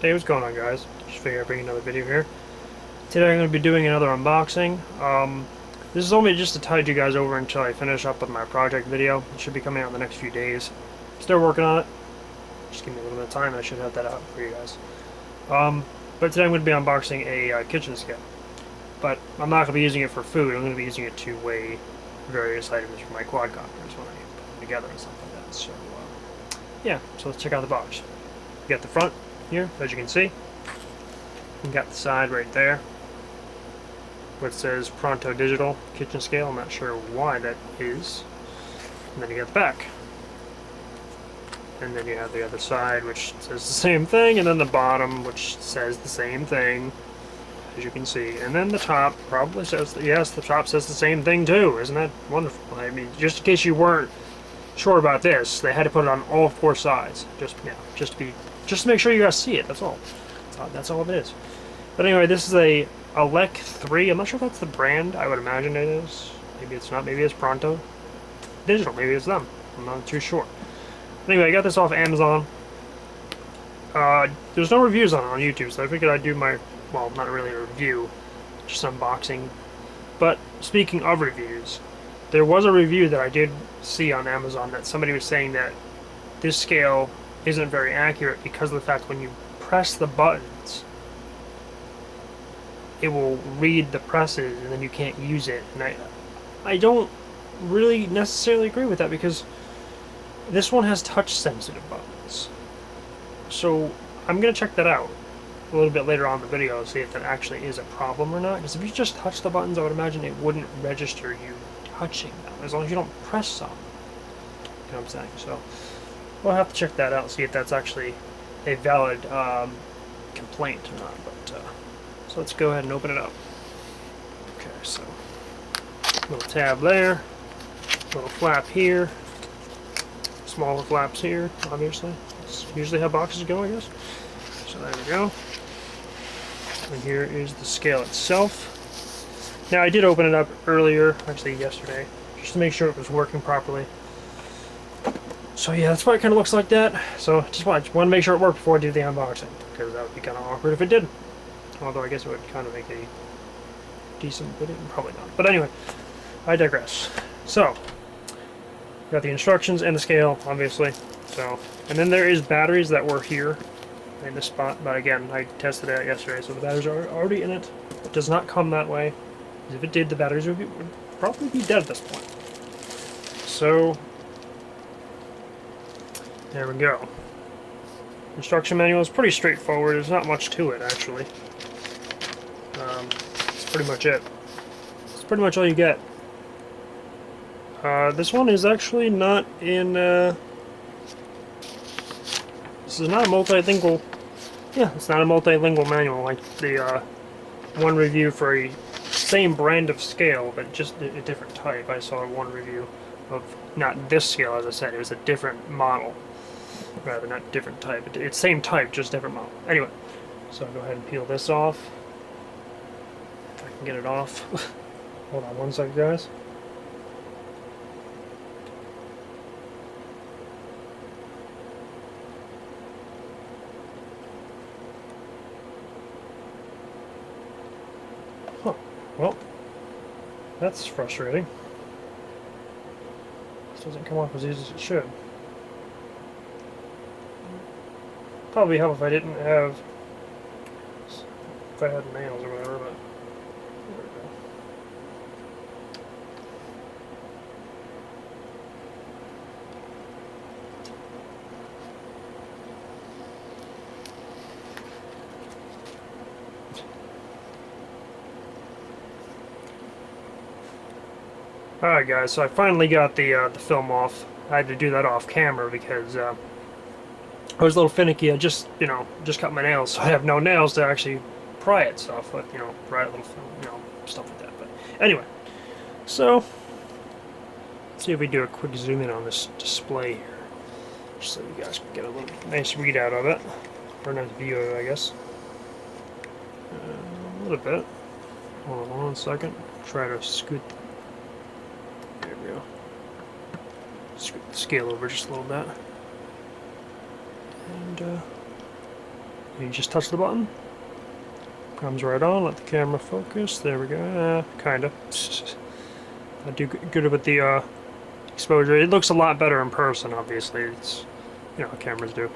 Hey, what's going on, guys? Just figured I'd bring another video here. Today I'm going to be doing another unboxing. This is only just to tide you guys over until I finish up with my project video. It should be coming out in the next few days. Still working on it. Just give me a little bit of time and I should have that out for you guys. But today I'm going to be unboxing a kitchen scale. But I'm not going to be using it for food. I'm going to be using it to weigh various items for my quadcopters when I put them together and stuff like that. So, yeah. So let's check out the box. We got the front here, as you can see. We got the side right there, where it says Pronto Digital Kitchen Scale. I'm not sure why that is. And then you got the back. And then you have the other side, which says the same thing, and then the bottom, which says the same thing, as you can see. And then the top probably says, yes, the top says the same thing too. Isn't that wonderful? I mean, just in case you weren't sure about this, they had to put it on all four sides. Just to make sure you guys see it. That's all. That's all it is. But anyway, this is a Elec3. I'm not sure if that's the brand. I would imagine it is. Maybe it's not. Maybe it's Pronto Digital. Maybe it's them. I'm not too sure. Anyway, I got this off Amazon. There's no reviews on it on YouTube, so I figured I'd do my, well, not really a review, just unboxing. But speaking of reviews, there was a review that I did see on Amazon that somebody was saying that this scale isn't very accurate because of the fact when you press the buttons, it will read the presses and then you can't use it. And I don't really necessarily agree with that because this one has touch sensitive buttons. So I'm going to check that out a little bit later on in the video to see if that actually is a problem or not. Because if you just touch the buttons, I would imagine it wouldn't register you touching them as long as you don't press them. You know what I'm saying? So we'll have to check that out and see if that's actually a valid complaint or not. But so let's go ahead and open it up. Okay, so little tab there, little flap here, smaller flaps here, obviously. That's usually how boxes go, I guess. So there we go. And here is the scale itself. Now I did open it up earlier, actually yesterday, just to make sure it was working properly. So yeah, that's why it kind of looks like that. So just want to make sure it worked before I do the unboxing, because that would be kind of awkward if it didn't. Although I guess it would kind of make a decent video. Probably not. But anyway, I digress. So, got the instructions and the scale, obviously. So, and then there is batteries that were here in this spot. But again, I tested it out yesterday, so the batteries are already in it. It does not come that way. If it did, the batteries would probably be dead at this point. So, there we go. Instruction manual is pretty straightforward. There's not much to it, actually. That's pretty much it. It's pretty much all you get. This one is actually not in, this is not a multilingual, yeah, it's not a multilingual manual like the, one review for a same brand of scale, but just a different type. I saw one review of, not this scale, as I said, it was a different model. Rather, not different type. It's same type, just different model. Anyway, so I'll go ahead and peel this off. If I can get it off. Hold on one second, guys. Huh. Well, that's frustrating. This doesn't come off as easy as it should. Probably help if I didn't have, if I had nails or whatever, but there we go. Alright guys, so I finally got the film off. I had to do that off camera because I was a little finicky. I just, just cut my nails, so I have no nails to actually pry it stuff, but, pry it a little film, stuff like that. But anyway, so let's see if we do a quick zoom in on this display here, just so you guys can get a little nice readout of it, or a nice view of it, I guess. A little bit. Hold on one second. Try to scoot. There we go. Scoot the scale over just a little bit. And You just touch the button, comes right on, let the camera focus, there we go, kinda. I do good with the exposure. It looks a lot better in person, obviously, it's, you know, cameras do.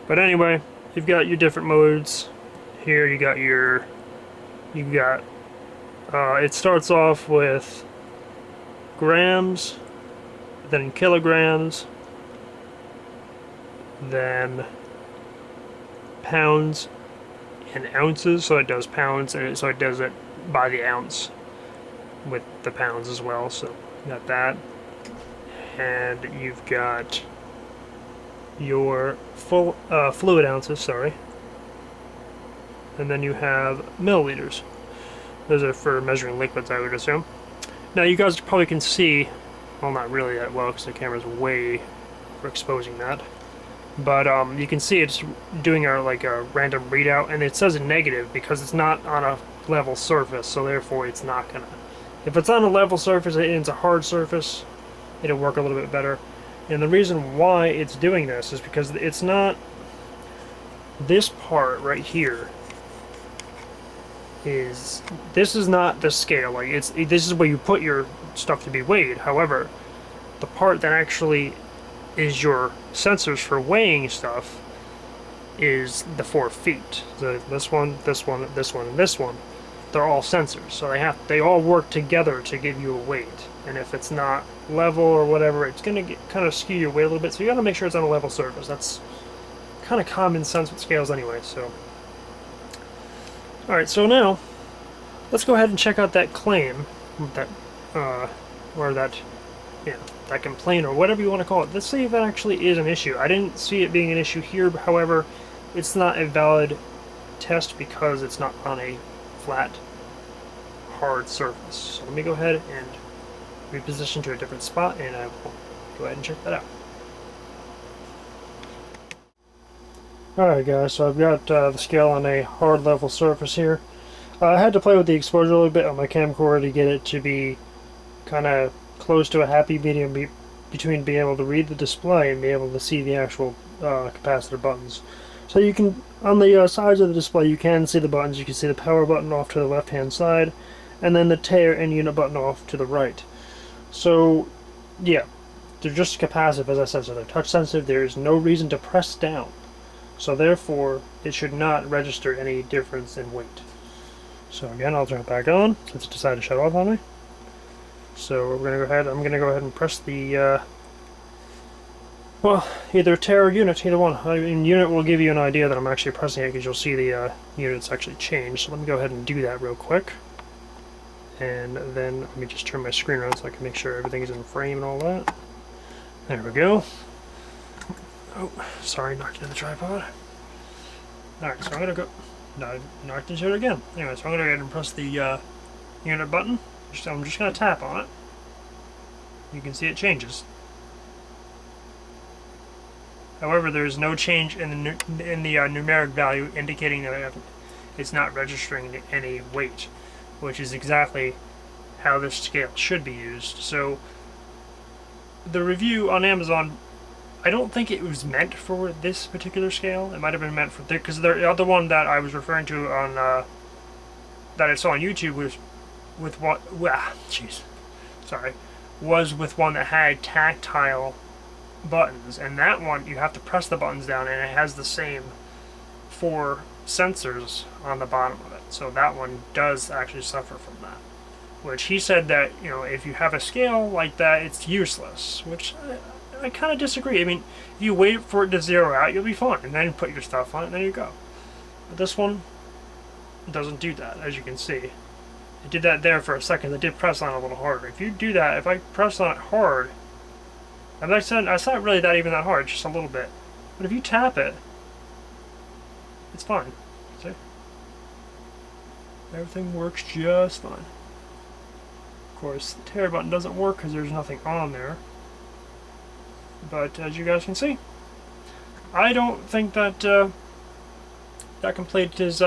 But anyway, you've got your different modes. Here you got your, it starts off with grams, then kilograms, then pounds and ounces, so it does pounds, and so it does it by the ounce with the pounds as well, so you got that. And you've got your full fluid ounces, sorry, and then you have milliliters. Those are for measuring liquids, I would assume. Now you guys probably can see, well, not really that well because the camera's way for exposing that, but you can see it's doing like a random readout, and it says a negative because it's not on a level surface, so therefore it's not gonna, if it's on a level surface and it's a hard surface, it'll work a little bit better. And the reason why it's doing this is because it's not, this part right here is, this is not the scale, like this is where you put your stuff to be weighed. However, the part that actually is your sensors for weighing stuff is the 4 feet. So this one, this one, this one, and this one, they're all sensors, so they all work together to give you a weight. And if it's not level or whatever, it's gonna kind of skew your weight a little bit, so you gotta make sure it's on a level surface. That's kind of common sense with scales anyway, so. Alright, so now, let's go ahead and check out that claim, that, or that, yeah, that complaint, or whatever you want to call it. Let's see if that actually is an issue. I didn't see it being an issue here, however, it's not a valid test because it's not on a flat, hard surface. So let me go ahead and reposition to a different spot, and I will go ahead and check that out. Alright guys, so I've got the scale on a hard level surface here. I had to play with the exposure a little bit on my camcorder to get it to be kind of close to a happy medium between being able to read the display and be able to see the actual capacitor buttons. So you can, on the sides of the display, you can see the buttons. You can see the power button off to the left hand side, and then the tare and unit button off to the right. So yeah, they're just capacitive, as I said, so they're touch sensitive. There is no reason to press down, so therefore it should not register any difference in weight. So again, I'll turn it back on since it decided to shut off on me. So we're gonna go ahead. I'm gonna go ahead and press the well, either tare or unit, either one. I mean, unit will give you an idea that I'm actually pressing it because you'll see the units actually change. So let me go ahead and do that real quick. And then let me just turn my screen around so I can make sure everything is in frame and all that. There we go. Oh, sorry, knocked into the tripod. Alright, so I'm gonna go. No, knocked into it again. Anyway, so I'm gonna go ahead and press the unit button. I'm just gonna tap on it. You can see it changes. However, there is no change in the numeric value indicating that it's not registering any weight, which is exactly how this scale should be used. So the review on Amazon, I don't think it was meant for this particular scale. It might have been meant for because the other one that I was referring to on that I saw on YouTube was with what? Jeez, sorry, was with one that had tactile buttons, and that one you have to press the buttons down, and it has the same 4 sensors on the bottom of it. So that one does actually suffer from that. Which he said that, you know, if you have a scale like that, it's useless. Which I kind of disagree. I mean, if you wait for it to zero out, you'll be fine, and then put your stuff on it, and there you go. But this one doesn't do that, as you can see. It did that there for a second. I did press on it a little harder. If you do that, if I press on it hard, and like I said, it's not really even that hard, just a little bit. But if you tap it, it's fine. See? Everything works just fine. Of course, the tare button doesn't work because there's nothing on there. But as you guys can see, I don't think that that complaint is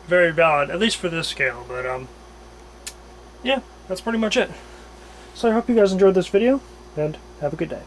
very valid, at least for this scale. But yeah, that's pretty much it. So I hope you guys enjoyed this video, and have a good day.